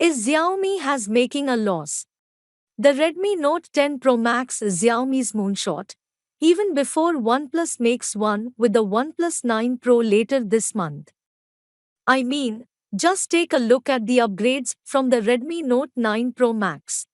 Is Xiaomi has making a loss? The Redmi Note 10 Pro Max is Xiaomi's moonshot, even before OnePlus makes one with the OnePlus 9 Pro later this month. I mean, just take a look at the upgrades from the Redmi Note 9 Pro Max.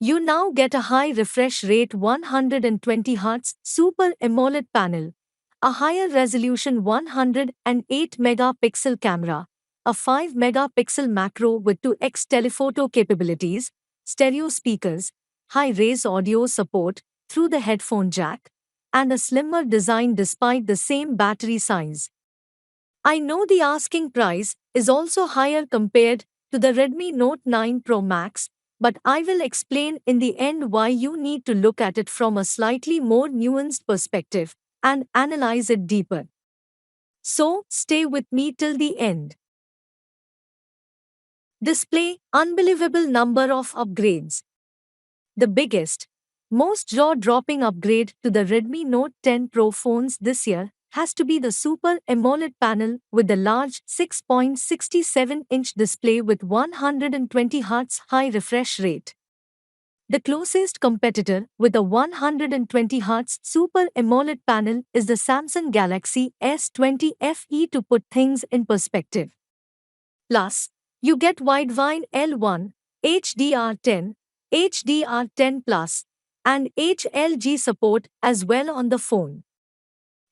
You now get a high refresh rate 120Hz Super AMOLED panel, a higher resolution 108 megapixel camera, a 5 megapixel macro with 2x telephoto capabilities, stereo speakers, high res audio support through the headphone jack, and a slimmer design despite the same battery size. I know the asking price is also higher compared to the Redmi Note 9 Pro Max, but I will explain in the end why you need to look at it from a slightly more nuanced perspective and analyze it deeper. So, stay with me till the end. Display unbelievable number of upgrades. The biggest, most jaw-dropping upgrade to the Redmi Note 10 Pro phones this year has to be the Super AMOLED panel with the large 6.67-inch display with 120 Hz high refresh rate. The closest competitor with a 120 Hz Super AMOLED panel is the Samsung Galaxy S20 FE to put things in perspective. Plus, you get Widevine L1, HDR10, HDR10 Plus, and HLG support as well on the phone.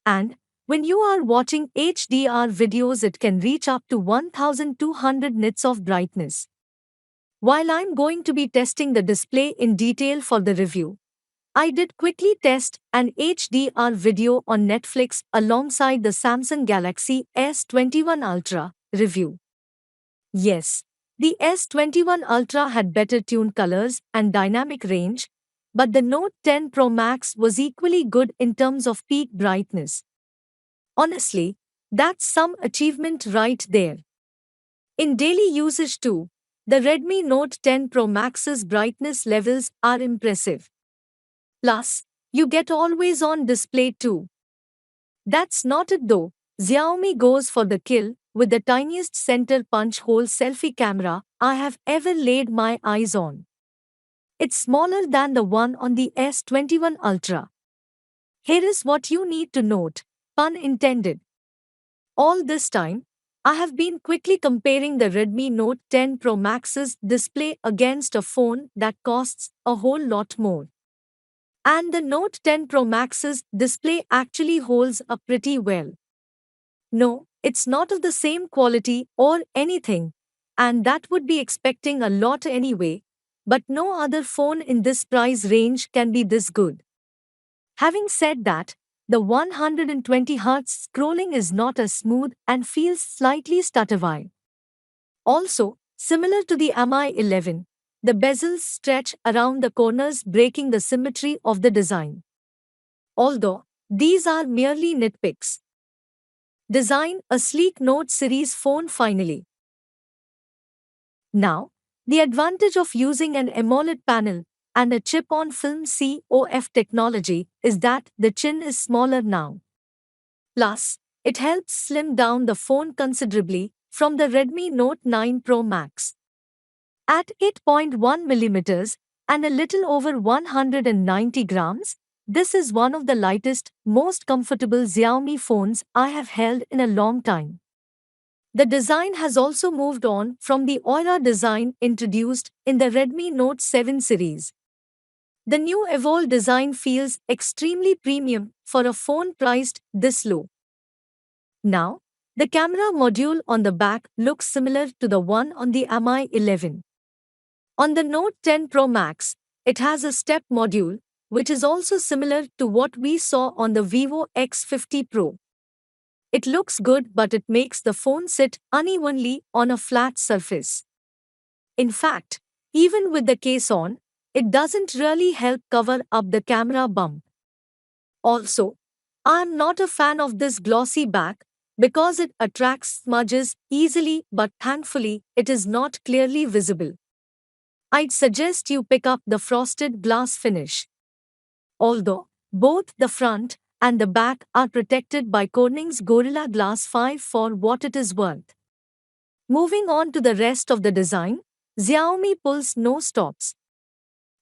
And when you are watching HDR videos, it can reach up to 1200 nits of brightness. While I'm going to be testing the display in detail for the review, I did quickly test an HDR video on Netflix alongside the Samsung Galaxy S21 Ultra review. Yes, the S21 Ultra had better tuned colors and dynamic range, but the Note 10 Pro Max was equally good in terms of peak brightness. Honestly, that's some achievement right there. In daily usage too, the Redmi Note 10 Pro Max's brightness levels are impressive. Plus, you get always-on display too. That's not it though. Xiaomi goes for the kill with the tiniest center punch hole selfie camera I have ever laid my eyes on. It's smaller than the one on the S21 Ultra. Here is what you need to note, pun intended. All this time, I have been quickly comparing the Redmi Note 10 Pro Max's display against a phone that costs a whole lot more. And the Note 10 Pro Max's display actually holds up pretty well. No, it's not of the same quality or anything, and that would be expecting a lot anyway, but no other phone in this price range can be this good. Having said that, the 120 Hz scrolling is not as smooth and feels slightly stuttery. Also, similar to the Mi 11, the bezels stretch around the corners, breaking the symmetry of the design. Although, these are merely nitpicks. Design a sleek Note series phone finally. Now, the advantage of using an AMOLED panel and a chip-on film COF technology is that the chin is smaller now. Plus, it helps slim down the phone considerably from the Redmi Note 9 Pro Max. At 8.1 millimeters and a little over 190 grams, this is one of the lightest, most comfortable Xiaomi phones I have held in a long time. The design has also moved on from the Aura design introduced in the Redmi Note 7 series. The new Evolve design feels extremely premium for a phone priced this low. Now, the camera module on the back looks similar to the one on the Mi 11. On the Note 10 Pro Max, it has a step module, which is also similar to what we saw on the Vivo X50 Pro. It looks good, but it makes the phone sit unevenly on a flat surface. In fact, even with the case on, it doesn't really help cover up the camera bump. Also, I'm not a fan of this glossy back because it attracts smudges easily, but thankfully, it is not clearly visible. I'd suggest you pick up the frosted glass finish. Although, both the front and the back are protected by Corning's Gorilla Glass 5 for what it is worth. Moving on to the rest of the design, Xiaomi pulls no stops.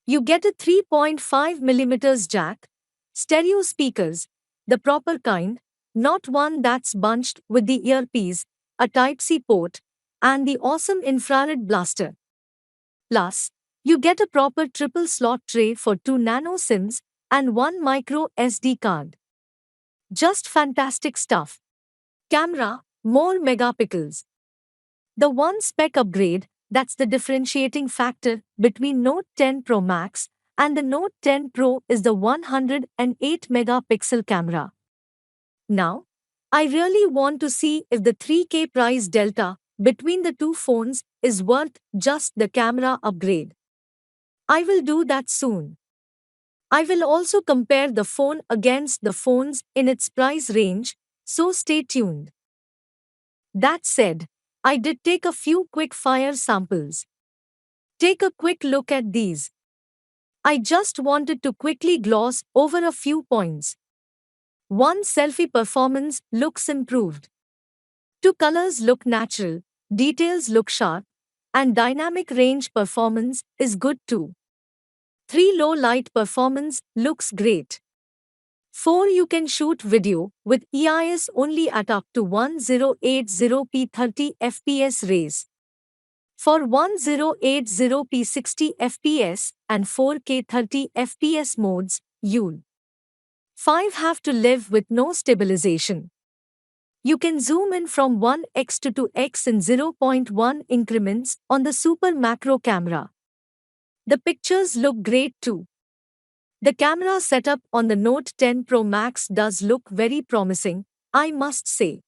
You get a 3.5mm jack, stereo speakers, the proper kind, not one that's bunched with the earpiece, a Type-C port, and the awesome infrared blaster. Plus, you get a proper triple slot tray for 2 nano SIMs and 1 micro SD card. Just fantastic stuff. Camera, more megapixels. The one spec upgrade, that's the differentiating factor between Note 10 Pro Max and the Note 10 Pro is the 108 megapixel camera. Now, I really want to see if the 3K price delta between the two phones is worth just the camera upgrade. I will do that soon. I will also compare the phone against the phones in its price range, so stay tuned. That said, I did take a few quick fire samples. Take a quick look at these. I just wanted to quickly gloss over a few points. 1. Selfie performance looks improved. 2. Colors look natural, details look sharp, and dynamic range performance is good too. 3. Low light performance looks great. 4. You can shoot video with EIS only at up to 1080p 30 fps rays. For 1080p 60 fps and 4K 30 fps modes, you'll 5. Have to live with no stabilization. You can zoom in from 1x to 2x in 0.1 increments on the super macro camera. The pictures look great too. The camera setup on the Note 10 Pro Max does look very promising, I must say.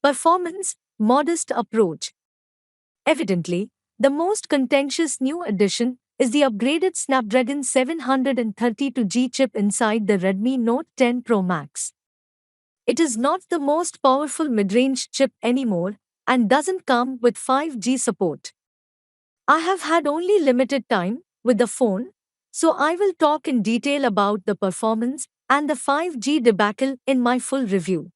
Performance, modest approach. Evidently, the most contentious new addition is the upgraded Snapdragon 732G chip inside the Redmi Note 10 Pro Max. It is not the most powerful mid-range chip anymore and doesn't come with 5G support. I have had only limited time with the phone, so I will talk in detail about the performance and the 5G debacle in my full review.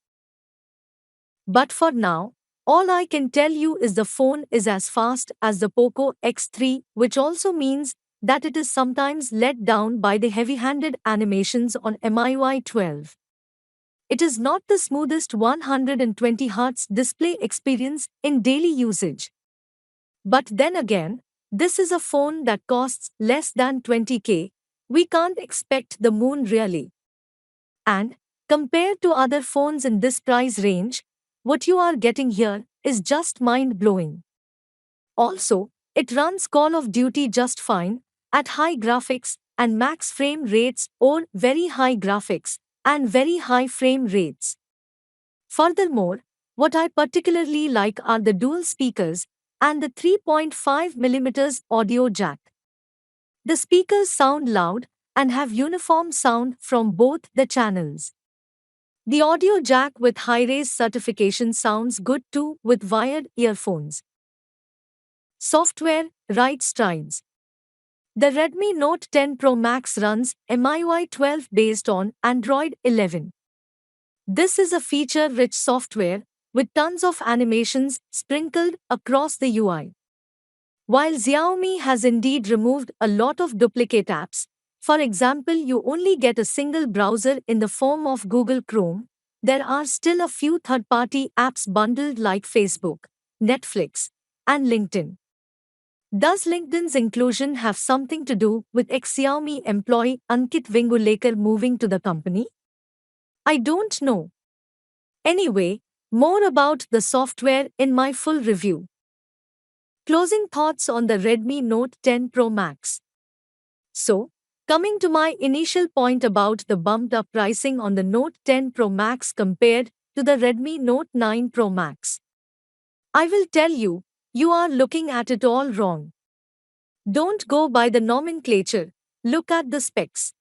But for now, all I can tell you is the phone is as fast as the Poco X3, which also means that it is sometimes let down by the heavy-handed animations on MIUI 12. It is not the smoothest 120Hz display experience in daily usage. But then again, this is a phone that costs less than 20K. We can't expect the moon really. And, compared to other phones in this price range, what you are getting here is just mind-blowing. Also, it runs Call of Duty just fine, at high graphics and max frame rates or very high graphics and very high frame rates. Furthermore, what I particularly like are the dual speakers and the 3.5mm audio jack. The speakers sound loud and have uniform sound from both the channels. The audio jack with high-res certification sounds good too with wired earphones. Software, right strides. The Redmi Note 10 Pro Max runs MIUI 12 based on Android 11. This is a feature-rich software with tons of animations sprinkled across the UI. While Xiaomi has indeed removed a lot of duplicate apps, for example, you only get a single browser in the form of Google Chrome, there are still a few third-party apps bundled like Facebook, Netflix, and LinkedIn. Does LinkedIn's inclusion have something to do with ex-Xiaomi employee Ankit Vingulekar moving to the company? I don't know. Anyway, more about the software in my full review. Closing thoughts on the Redmi Note 10 Pro Max. So, coming to my initial point about the bumped up pricing on the Note 10 Pro Max compared to the Redmi Note 9 Pro Max. I will tell you, you are looking at it all wrong. Don't go by the nomenclature, look at the specs.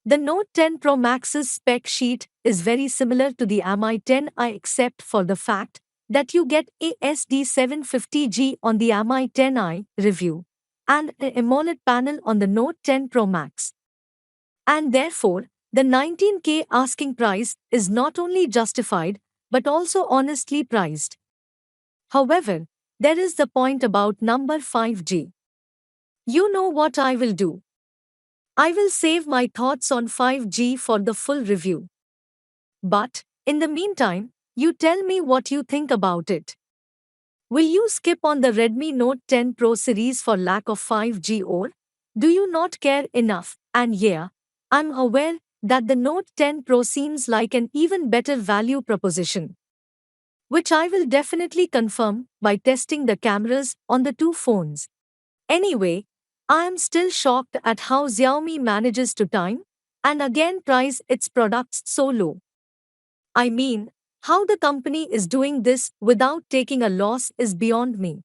The Note 10 Pro Max's spec sheet is very similar to the Mi 10i except for the fact that you get a SD750G on the Mi 10i review and an AMOLED panel on the Note 10 Pro Max. And therefore, the 19K asking price is not only justified but also honestly priced. However, there is the point about number 5G. You know what I will do? I will save my thoughts on 5G for the full review. But, in the meantime, you tell me what you think about it. Will you skip on the Redmi Note 10 Pro series for lack of 5G, or do you not care enough? And yeah, I'm aware that the Note 10 Pro seems like an even better value proposition, which I will definitely confirm by testing the cameras on the two phones. Anyway, I am still shocked at how Xiaomi manages to time and again price its products so low. I mean, how the company is doing this without taking a loss is beyond me.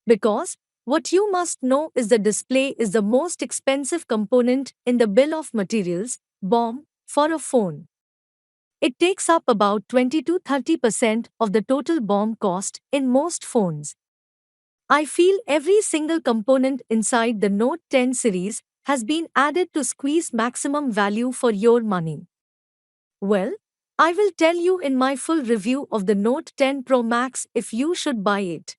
Because what you must know is the display is the most expensive component in the bill of materials, BOM, for a phone. It takes up about 20 to 30% of the total BOM cost in most phones. I feel every single component inside the Note 10 series has been added to squeeze maximum value for your money. Well, I will tell you in my full review of the Note 10 Pro Max if you should buy it.